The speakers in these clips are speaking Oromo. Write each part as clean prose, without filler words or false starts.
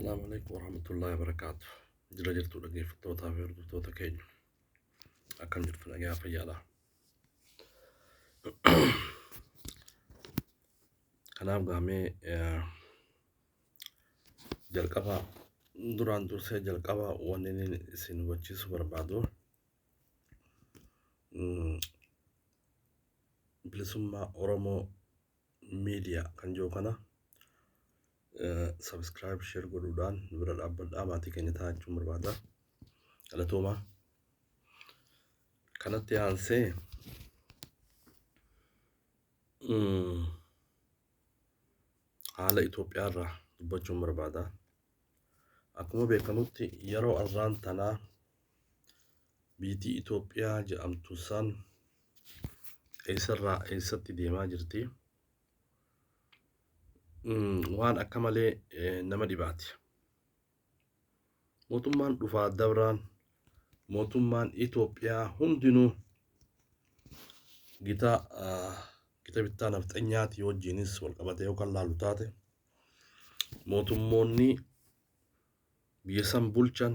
السلام عليكم ورحمة الله وبركاته. جرى جرتو لقي في التوتا في التوتا كين. أكن جرتو لقي في يلا. كلام قامي جلقبا duraan dursee jalqaba wanni isin hubachiisu barbaadu bilisummaa Oromoo miidiyaa kan jiru kana subscribe share godhuudhaan bira dhaabbadhaa maatii keenya ta'aa jechuun barbaada. Galatooma. Kanatti aansee haala Itoophiyaa irraa dubbachuun barbaada. Akkuma beekamutti yeroo arraan tanaa biyyi Itoophiyaa jedhamtu san eessarraa eessatti deemaa jirti. Waan akka malee nama dhibaati. Mootummaan dhufaa dabraan mootummaan Itoophiyaa hundinuu gita bittaa nafxanyaati wajjinis wal qabatee yookaan laalu taate mootummoonni biyya san bulchan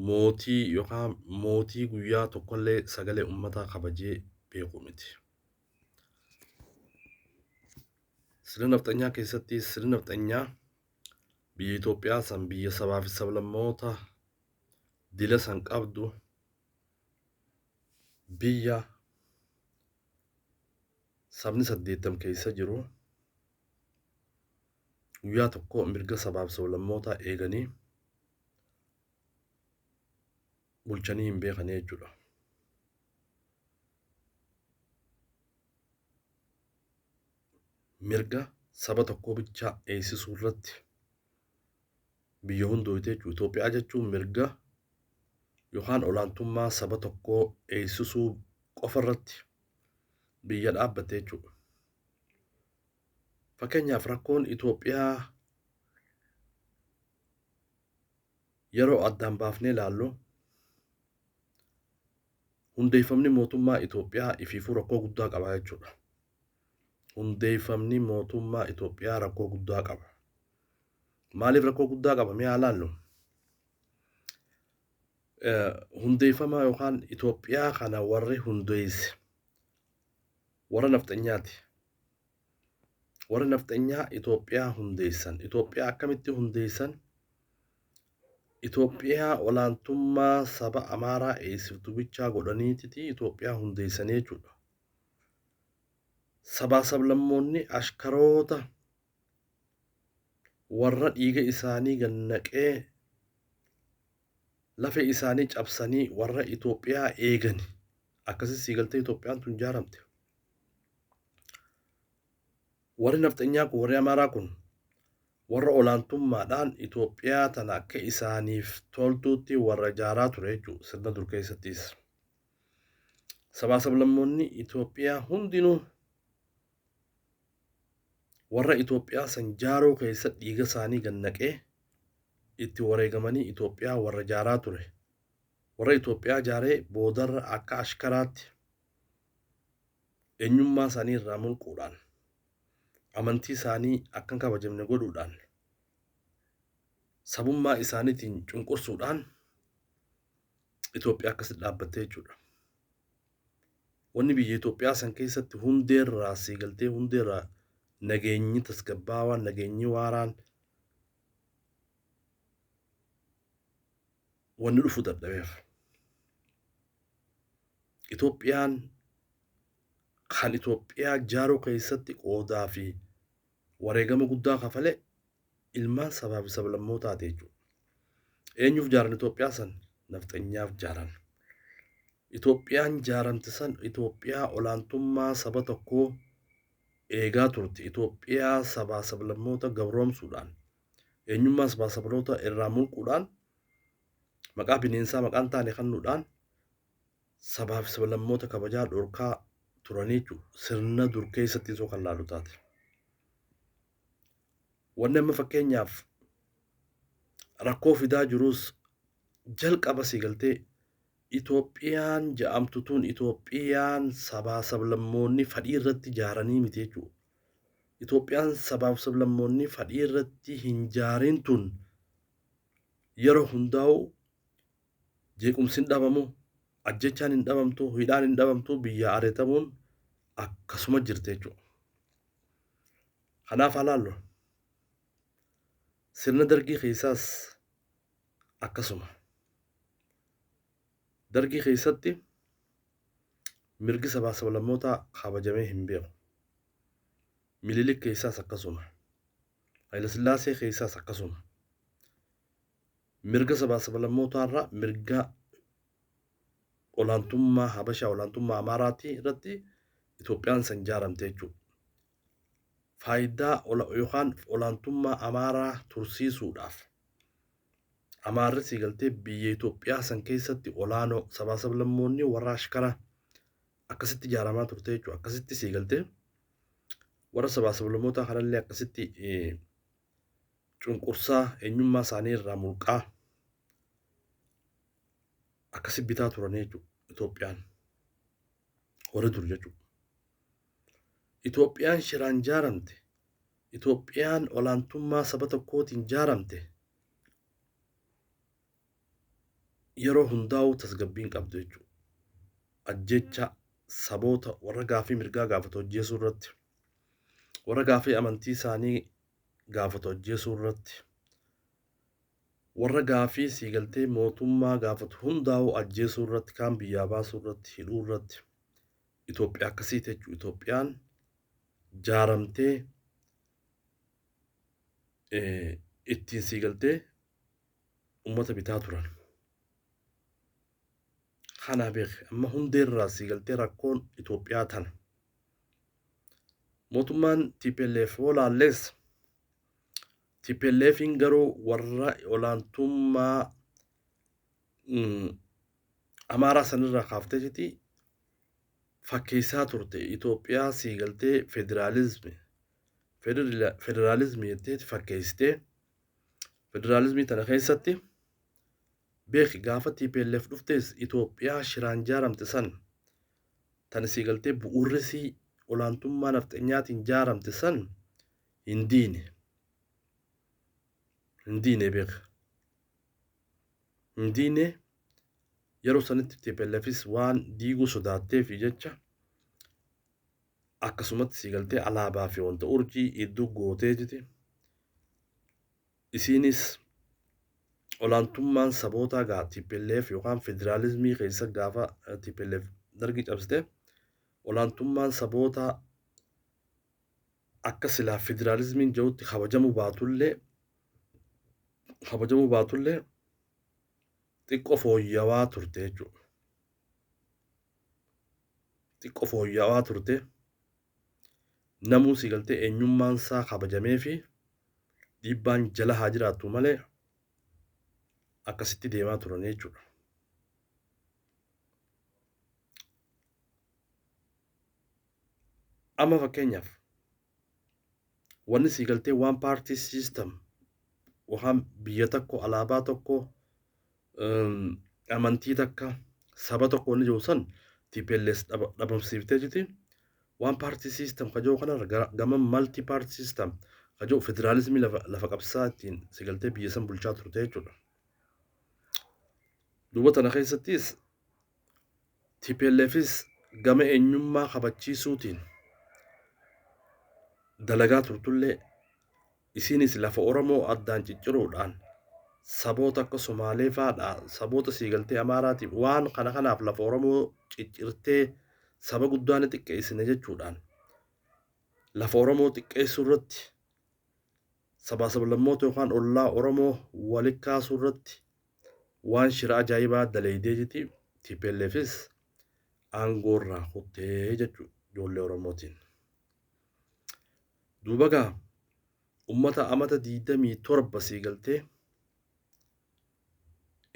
mootii yookaan mootii guyyaa tokkollee sagalee uummataa kabajee beeku miti. Sirna nafxanyaa keessatti sirna nafxanyaa biyya Itoophiyaa san biyya sabaa fi sablammoota dila san qabdu biyya sabni 80 keessa jiru guyyaa tokko mirga sabaa fi sablammootaa eeganii bulchanii hin beekanii jechuudha. Mirga saba tokko bichaa eegsisuu irratti biyya hundooyte jechuudha. Itoophiyaa jechuun mirga yookaan olaantummaa saba tokkoo eegsisuu qofa irratti biyya dhaabbatte jechuudha. Fakkeenyaaf rakkoon Itoophiyaa yeroo addaan baafnee ilaallu hundeeffamni mootummaa Itoophiyaa ifiifuu rakkoo guddaa qaba jechuudha. Hundeeffamni mootummaa Itoophiyaa rakkoo guddaa qaba. Maaliif rakkoo guddaa qaba? Mee haa ilaallu. Hundeeffama yookaan Itoophiyaa kana warri hundeesse warra nafxanyaati. Warra nafxanyaa Itoophiyaa hundeessan. Itoophiyaa akkamitti hundeessan? Itoophiyaa olaantummaa saba Amaaraa eegsiftu bichaa godhaniititi Itoophiyaa hundeessanii jechuudha. Sabaa sablammoonni ashkaroota warra dhiiga isaanii gannaqee lafee isaanii cabsanii warra Itoophiyaa eegani. Akkasii siigaltee Itoophiyaan tun ijaaramte. Warri nafxanyaa kun warri Amaaraa kun warra olaantummaadhaan Itoophiyaa tana akka isaaniif toltuutti warra ijaaraa ture jechuudha. Sirna dur keessattis. Sabaa sablammoonni Itoophiyaa hundinuu warra Itoophiyaa san ijaaruu keessa dhiiga isaanii gannaqee itti wareegamanii Itoophiyaa warra ijaaraa ture. Warra Itoophiyaa ijaaree boodarra akka ashkaraatti eenyummaa isaanii irraa mulquudhaan amantii isaanii akka hin kabajamne godhuudhaan sabummaa isaaniitiin cunqursuudhaan Itoophiyaa akkasitti dhaabbattee jechuudha. Wanni biyya Itoophiyaa san keessatti hundeerraa siigaltee hundeerraa nageenyi tasgabbaawaan nageenyi waaraan wanni dhufu dadhabeef. Itoophiyaan kan Itoophiyaa ijaaruu keessatti qoodaa fi wareegama guddaa kafalee ilmaan sabaa fi sablammootaati jechuudha. Eenyuuf ijaaran Itoophiyaa san? Nafxanyaaf ijaaran. Itoophiyaan ijaaramte san Itoophiyaa olaantummaa saba tokkoo eegaa turte. Itoophiyaa sabaa sablammoota gabroomsuudhaan eenyummaa sabaa sablammoota irraa mulquudhaan maqaa bineensaa maqaan taane kennuudhaan sabaa fi sablammoota kabajaa dhorkaa turanii jechuudha. Sirna dur keessatti isoo kan laalu taate. Wanni amma fakkeenyaaf rakkoo fidaa jirus jalqaba siigaltee Itoophiyaan jedhamtu tun Itoophiyaan sabaa sablammoonni fadhii irratti ijaaranii miti jechuudha. Itoophiyaan sabaaf sablammoonni fadhii irratti hin jaarin tun yeroo hundaa'u jeequmsi hin dhabamu, ajjechaan hin dhabamtu, hidhaan hin dhabamtu, biyya ari'atamuun akkasuma jirti jechuudha. Kanaaf halaallu sirna dargii keessaas akkasuma. Dargii keessatti mirgi sabaaf sablammootaa kabajamee hin beeku. Minilik keessaas akkasuma. Haayile Sillaasee keessaas akkasuma. Mirga sabaaf sablammootaa irraa mirga olaantummaa Habashaa olaantummaa Amaaraatii irratti Itoophiyaan san jaaramte jechuudha. Faayidaa yookaan olaantummaa Amaaraa tursiisuudhaaf Amaarri siigaltee biyya Itoophiyaa san keessatti olaanoo sabaaf sablammoonni warra ashkara akkasitti ijaaramaa turte jechuudha. Akkasitti siigaltee warra sabaaf sablammootaa kanallee akkasitti cunqursaa eenyummaa isaanii irraa mulqaa akkasi bitaa turan jechuudha Itoophiyaan. Warri dur jechuudha. Itoophiyaan shiraan jaaramte. Itoophiyaan olaantummaa saba tokkootiin jaaramte. Yeroo hundaa'u tasgabbiin qabdu jechuudha. Ajjecha saboota warra gaafii mirgaa gaafatu hojjeesuu irratti. Warra gaafii amantii isaanii gaafatu hojjeesuu irratti. Warra gaafii siigaltee mootummaa gaafatu hundaa'u ajjeesuu irratti kaan biyyaa baasuu irratti hidhuu irratti. Itoophiyaa akkasii jechuudha. Itoophiyaan jaaramtee ittiin siigaltee uummata bitaa turan. Kana beek amma hundeerraa siigaltee rakkoon Itoophiyaa tana. Mootummaan TPLF walaallees TPLFin garuu warra olaantummaa Amaaraa sanirraa kaaftee jirti fakkeessaa turte. Itoophiyaa siigaltee federaalizimii jettee fakkeessitee federaalizimii tana keessatti beeki gaafa TPLF dhuftees Itoophiyaa shiraan jaaramte san tan siigaltee bu'uurrisii olaantummaa nafxanyaatiin jaaramte san hin diine beeka. Hin diine yeroo sanitti TPLFis waan diiguu sodaatteef jecha akkasumatti siigaltee alaabaa fi wanta urjii iddoo gootee jirti. Isiinis olaantummaan sabootaa gaa TPLF yookaan federaalizimii keessa gaafa TPLF dargii cabsite olaantummaan sabootaa akka silaa federaalizimiin jirutti kabajamuu baatullee xiqqoo fooyyawaa turte jechuudha. Xiqqoo fooyyawaa turte namuu siigaltee eenyummaan isaa kabajamee fi dhiibbaan jala haa jiraattu malee akkasitti deemaa turan jechuudha. Amma fakkeenyaaf wanni siigaltee waan paartii siistem waan biyya tokko alaabaa tokko amantii takka saba tokko wanni jiru san TPLF dhabamsiiftee jirti. Waan paartii siistem kajoo kanarra gama malti paartii siistem kajoo federaalizimii lafa qabsaa ittiin siigaltee biyya san bulchaa turte jechuudha. Duuba tana keessattis TPLFis gama eenyummaa kabachiisuutiin dalagaa turtullee isiinis lafa Oromoo addaan cicciruudhaan saboota akka Somaalee fa'aadha saboota siigaltee Amaaraatiif waan kanaaf lafa Oromoo ciccirtee saba guddaan xiqqeessine jechuudhaan lafa Oromoo xiqqeessuu irratti sabaaf sablammoota yookaan ollaa Oromoo walitti kaasuu irratti waan shira ajaa'ibaa dalaydee jirti. TPLFis aangoorraa kuttee jechuudha ijoollee Oromootiin. Duuba gaa ummata amata 27 siigaltee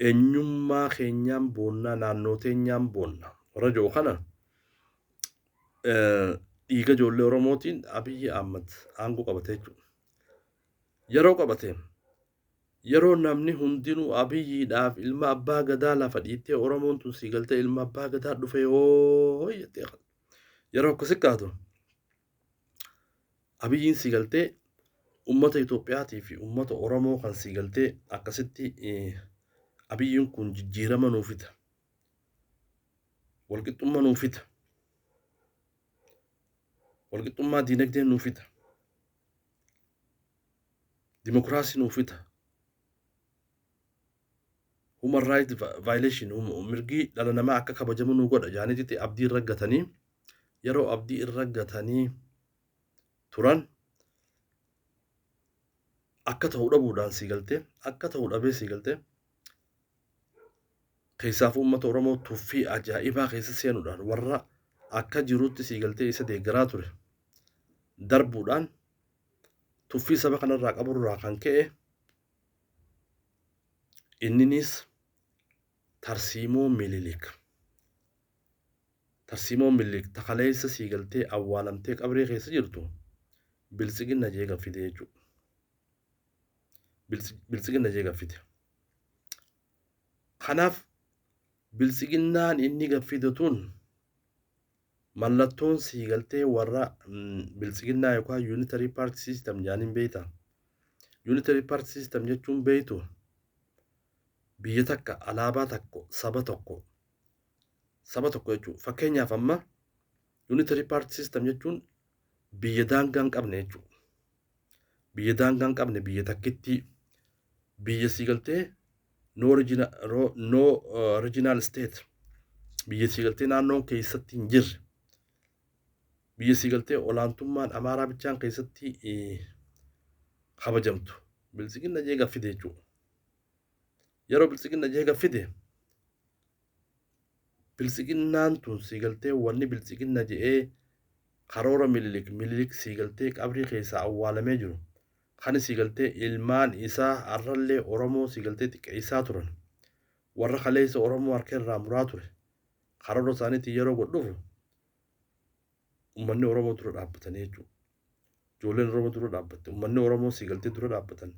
eenyummaa keenyaan boonnaa naannoo teenyaan boonna warra jiru kana dhiiga ijoollee Oromootiin Abiyyi Ahmad aangoo qabate jechuudha. Yeroo qabate yeroo namni hundinuu Abiyyiidhaaf ilma abbaa gadaa lafa dhiittee Oromoon tun siigaltee ilma abbaa gadaa dhufe yoo jettee yeroo akkasi kaatu abiyyiin siigaltee ummata Itoophiyaatii fi ummata Oromoo kan siigaltee akkasitti abiyyiin kun jijjiirama nuu fida. Walqixxummaa nuu fida. Walqixxummaa diinagdee nuu fida. Dimokiraasii nuu fida. Human right violation mirgi dhala namaa akka kabajamu nuu godha jaanitti abdii irra gatanii yeroo abdii irra gatanii turan akka ta'uu dhabuudhaan siigaltee akka ta'uu dhabee siigaltee keessaaf uummata Oromoo tuffii ajaa'ibaa keessa seenuudhaan warra akka jirutti siigaltee isa deeggaraa ture darbuudhaan tuffii saba kanarraa qaburraa kan ka'e inninis tarsiimoo mililik takaleessa siigaltee awwaalamtee qabree keessa jirtu biltsiginna jee gaffite jechuudha. Biltsiginna jee gaffite. Kanaaf biltsiginnaan inni gaffite tun mallattoon siigaltee warra biltsiginnaa yookaan unitary party system jaaniin beeyta. Unitary party system jechuun beeytu biyya takka alaabaa takko saba tokko jechuudha. Fakkeenyaaf amma unitary party system jechuun biyya daangaa hin qabne jechuudha. Biyya daangaa hin qabne biyya takkitti biyya siigaltee no regional state biyya siigaltee naannoon keessatti hin jirre biyya siigaltee olaantummaan Amaaraa bichaan keessatti kabajamtu biltsiginna jee gaffite jechuudha. Yeroo biltsiginna jee gaffite biltsiginnaan tun siigaltee wanni biltsiginna je'ee karoora mililik siigaltee qabrii keessaa awwaalamee jiru kan siigaltee ilmaan isaa arrallee Oromoo siigaltee xiqqeessaa turan warra kaleessa Oromoo harka irraa muraa ture karoora isaaniitiin yeroo godhuuf ummanni Oromoo dura dhaabbatanii jechuudha. Ijoolleen Oromoo dura dhaabbatte ummanni Oromoo siigaltee dura dhaabbatan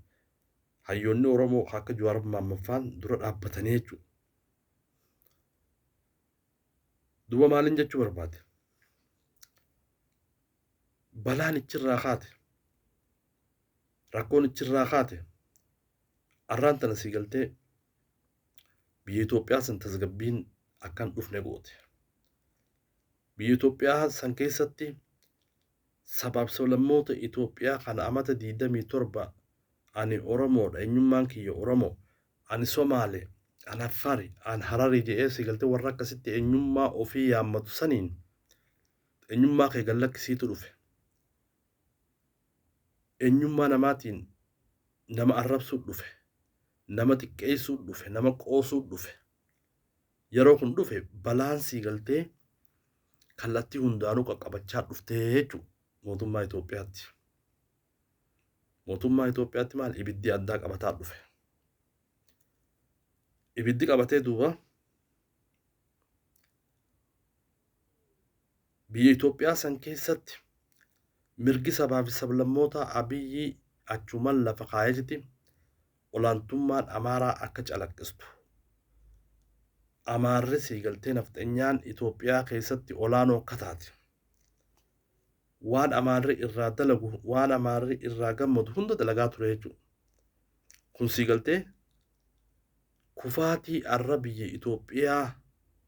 hayyoonni Oromoo akka Jawaar Mohaammed dura dhaabbatanii jechuudha. Duba maalin jechuu barbaade? Balaan ichirraa kaate rakkoon ichirraa kaate arraan tana siigaltee biyya Itoophiyaa san tasgabbiin akkan dhufne goote. Biyya Itoophiyaa san keessatti sabaaf sablammoota Itoophiyaa kana amata 27 ani Oromoodha eenyummaan kiyya Oromoo ani Somaalee ani Affaari ani Hararii jedhee siigaltee warra akkasitti eenyummaa ofii yaammatu saniin eenyummaa kee gallakkisiitu dhufe. Eenyummaa namaatiin nama arrabsuu dhufe nama xiqqeessuu dhufe nama qoosuu dhufe yeroo kun dhufe balaan siigaltee kallattii hundaanuu qaqqabachaa dhuftee jechuudha mootummaa Itoophiyaatti. Mootummaa Itoophiyaatti maal ibiddi addaa qabataa dhufe. Ibiddi qabatee duuba biyya Itoophiyaa san keessatti mirgi sabaa fi sablammoota abiyyi achuman lafa kaayetitti olaantummaan Amaaraa akka calaqqistu. Amaarri siigaltee nafxanyaan Itoophiyaa keessatti olaanoo akka taate. Waan Amaarri irraa dalagu waan Amaarri irraa gammadu hunda dalagaa ture jechuudha. Kun siigaltee kufaatii arra biyya Itoophiyaa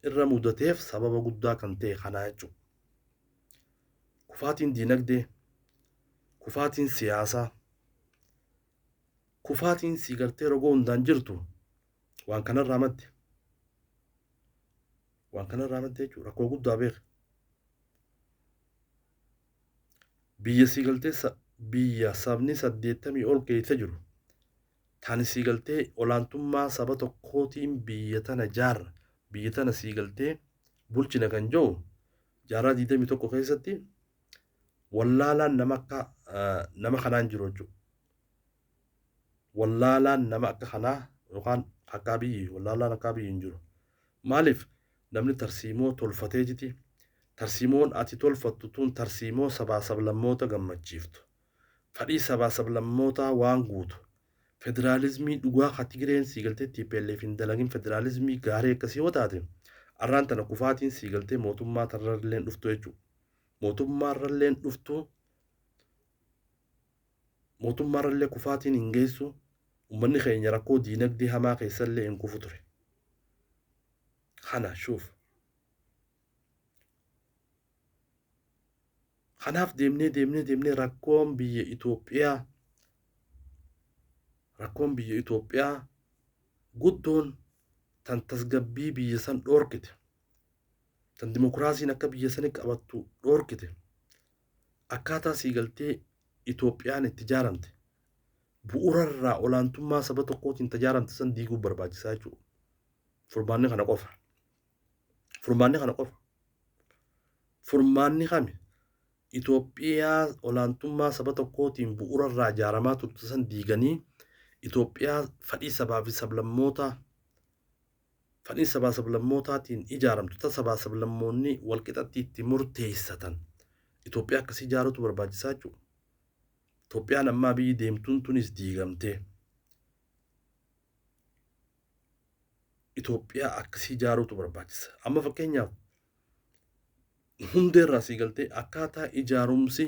irra mudateef sababa guddaa kan ta'e kanaa jechuudha. Kufaatiin diinagdee, kufaatiin siyaasaa, kufaatiin siigaltee rogoo hundaan jirtu waan kanarraa madde. Waan kanarraa madde jechuudha. Rakkoo guddaa beeka. Biyya siigaltee biyya sabni 80 ol keessa jiru. Tani siigaltee olaantummaa saba tokkootiin biyya tana jaarra. Biyya tana siigaltee bulchina kan jiru jaarraa 21 keessatti wallaalaan nama kanaan jiru jechuudha. Wallaalaan nama akka kanaa yookaan akka biyyi wallaalaan akka biyyi hin jiru. Maaliif namni tarsiimoo tolfatee jiti? Tarsiimoon ati tolfattu tun tarsiimoo sabaa sablammoota gammachiiftu. Fadhii sabaa sablammootaa waan guutu. Federaalizimii dhugaa ka Tigireen siigaltee TPLF hin dalagin federaalizimii gaarii akkasii yoo taate arraan tana kufaatiin siigaltee mootummaa tarralleen dhuftu jechuudha. Mootummaa irralleen dhuftu mootummaarallee kufaatiin hin geessu ummanni keenya rakkoo diinagdee hamaa keessallee hin kufu ture. Kana shuuf. Kanaaf deemnee rakkoon biyya Itoophiyaa guddoon tan tasgabbii biyya san dhoorkite, tan dimokiraasiin akka biyya sanii qabattu dhoorkite, akkaataa siigaltee Itoophiyaan itti ijaaramte bu'uurarraa olaantummaa saba tokkootiin ijaaramte san diiguu barbaachisaa jechuudha. Furmaanni kana qofa. Furmaanni kami Itoophiyaa olaantummaa saba tokkootiin bu'uurarraa ijaaramaa turte san diiganii Itoophiyaa fedhii sabaa fi sablammootaan ijaaramtu ta sabaa sablammoonni walqixatti itti murteessatan Itoophiyaa akkasii ijaaruutu barbaachisaa jechuudha. Itoophiyaan ammaa biyyi deemtuun tunis diigamtee Itoophiyaa akkasii ijaaruutu barbaachisa. Amma fakkeenyaaf hundeerraa siigaltee akkaataa ijaarumsi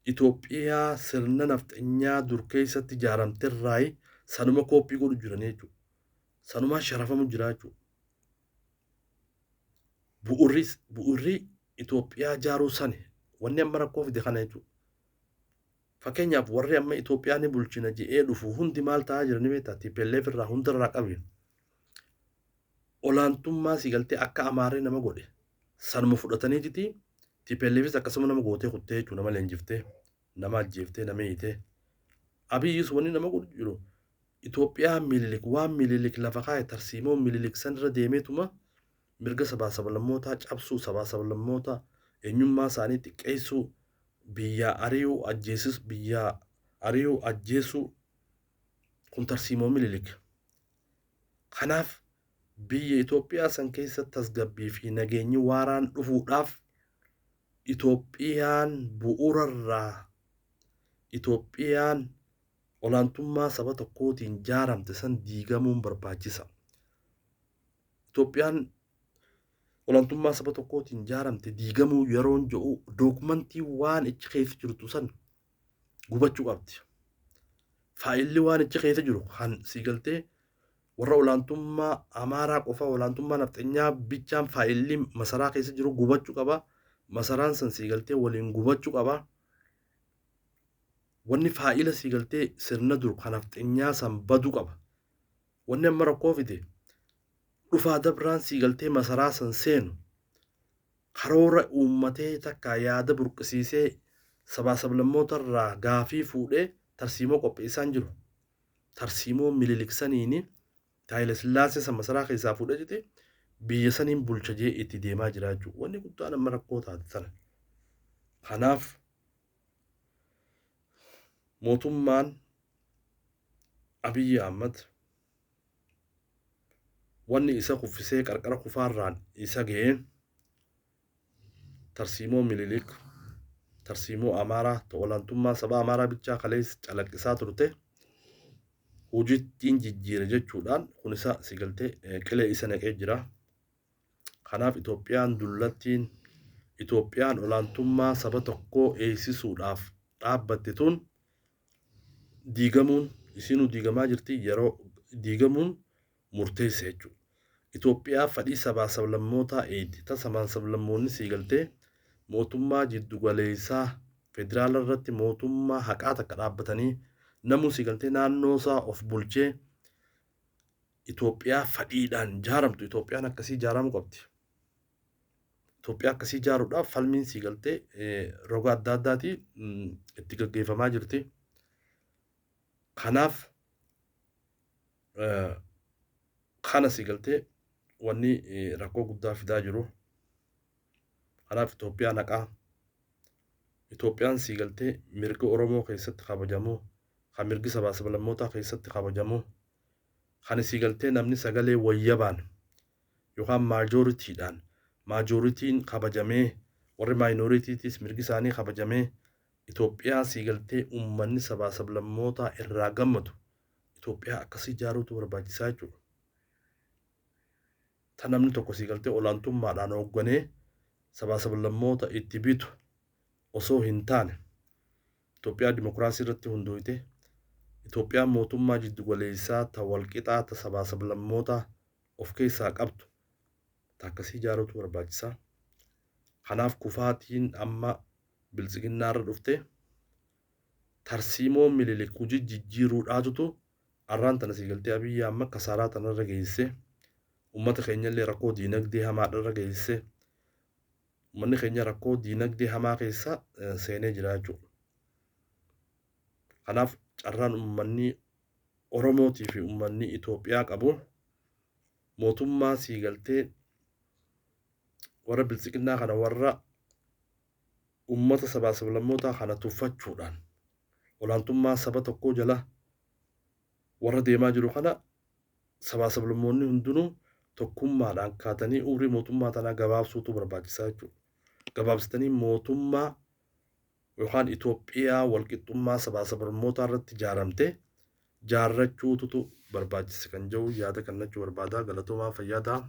Itoophiyaa sirna nafxanyaa dur keessatti ijaaramterraa sanuma kooppii godhu jiran jechuudha. Sanuma sharafamu jira jechuudha. Bu'urri Itoophiyaa ijaaruu sani wanni amma rakkoo fide kana jechuudha. Fakkeenyaaf warri amma Itoophiyaa ni bulchina je'ee dhufu hundi maal ta'aa jirani beektaa? TPLF irraa hundarraa qabin. Olaantummaa siigaltee akka Amaaree nama godhe sanuma fudhatanii jiti TPLFis akkasuma nama gootee kuttee jechuudha, nama leenjiftee, nama ajjeeftee, nama hiitee. Abiyyis wanni nama godhu jiru Itoophiyaa mililik lafa kaa'e tarsiimoo mililik san irra deemeetuma mirga sabaa sablammootaa cabsuu, sabaa sablammootaa eenyummaa isaanii xiqqeessuu, biyya ari'uu ajjeesuu kun tarsiimoo mililik. Kanaaf biyya Itoophiyaa san keessa tasgabbii fi nageenyi waaraan dhufuudhaaf Itoophiyaan olaantummaa saba tokkootiin ijaaramte san diigamuun barbaachisa. Itoophiyaan olaantummaa saba tokkootiin ijaaramte diigamuu yeroon jedhu dookumentii waan ichi keessa jirtu san gubachuu qabdi. Faayilli waan ichi keessa jiru kan siigaltee warra olaantummaa Amaaraa qofa olaantummaa nafxanyaa bichaan faayilli masaraa keessa jiru gubachuu qaba. Masaraan san siigaltee waliin gubachuu qaba. Wanni faayila siigaltee sirna dur kan nafxanyaa san baduu qaba. Wanni amma rakkoo fide dhufaa dabraan siigaltee masaraa san seenu karoora uummatee takka yaada burqisiisee sabaa sablammootarraa gaafii fuudhee tarsiimoo qopheessaan jiru. Tarsiimoo mililiksaniini Haayile Sillaasee san masaraa keessaa fuudhee jite biyya saniin bulcha jee itti deemaa jira jechuudha. Wanni guddaan amma rakkoo taate sana. Kanaaf mootummaan Abiyyi Ahmad wanni isa kuffisee qarqara kufaarraan isa ga'een tarsiimoo mililik, tarsiimoo Amaaraa, olaantummaa saba Amaaraa bichaa kalees calaqqisaa turte hojiittiin jijjiire jechuudhaan kun isa siigaltee qilee isa naqee jira. Kanaaf Itoophiyaan olaantummaa saba tokkoo eegsisuudhaaf dhaabbatte tun diigamuun isinuu diigamaa jirti, yeroo diigamuun murteessa jechuudha. Itoophiyaa fedhii sabaa sablammootaa eegdi. Sabaan sablammoonni siigaltee mootummaa jiddu galeessaa federaala irratti mootummaa haqaa takka dhaabbatanii namuu siigaltee naannoo isaa of bulchee Itoophiyaa fedhiidhaan ijaaramtu. Itoophiyaan akkasii ijaaramuu qabdi. Itoophiyaa akkasii ijaaruudhaaf falmiin siigaltee roga adda addaatii itti gaggeeffamaa jirti. Kanaaf kana siigaltee wanni rakkoo guddaa fidaa jiru. Kanaaf Itoophiyaan haqaa. Itoophiyaan siigaltee mirga Oromoo keessatti kabajamu, kan mirgi sabaa sablammootaa keessatti kabajamu, kan siigaltee namni sagalee wayyabaan yookaan maajoritiin kabajamee warri maayinoritiitis mirgi isaanii kabajamee Itoophiyaa siigaltee uummanni sabaa sablammootaa irraa gammadu Itoophiyaa akkasii ijaaruutu barbaachisaa jechuudha. Ta namni tokko siigaltee olaantummaadhaan hoogganee sabaa sablammoota itti bitu osoo hin taane Itoophiyaa dimokiraasii irratti hundoofte, Itoophiyaan mootummaa jiddu galeessaa ta walqixaa ta sabaa sablammoota of keessaa qabdu akkasii ijaaruutu barbaachisaa. Kanaaf kufaatiin amma biltsiginnaarra dhufte tarsiimoo Minilik hojii jijjiiruudhaatutu arraan tana siigaltee Abiyyi amma kasaaraa tanarra geessee ummata keenyallee rakkoo diinagdee hamaadharra geessee uummanni keenya rakkoo diinagdee hamaa keessa seenee jira jechuudha. Kanaaf carraan uummanni Oromootii fi uummanni Itoophiyaa qabu mootummaa siigaltee warra biltsiginnaa kana warra ummata sabaa sablammootaa kana tuffachuudhaan olaantummaa saba tokkoo jala warra deemaa jiru kana sabaa sablammoonni hundinuu tokkummaadhaan kaatanii umrii mootummaa tanaa gabaabsuutu barbaachisaa jechuudha. Gabaabsitanii mootummaa yookaan Itoophiyaa walqixxummaa sabaa sablammootaa irratti ijaaramte jaarrachuutu barbaachisa kan jedhu yaada kennachuu barbaada. Galatoomaa fayyaa ta'a.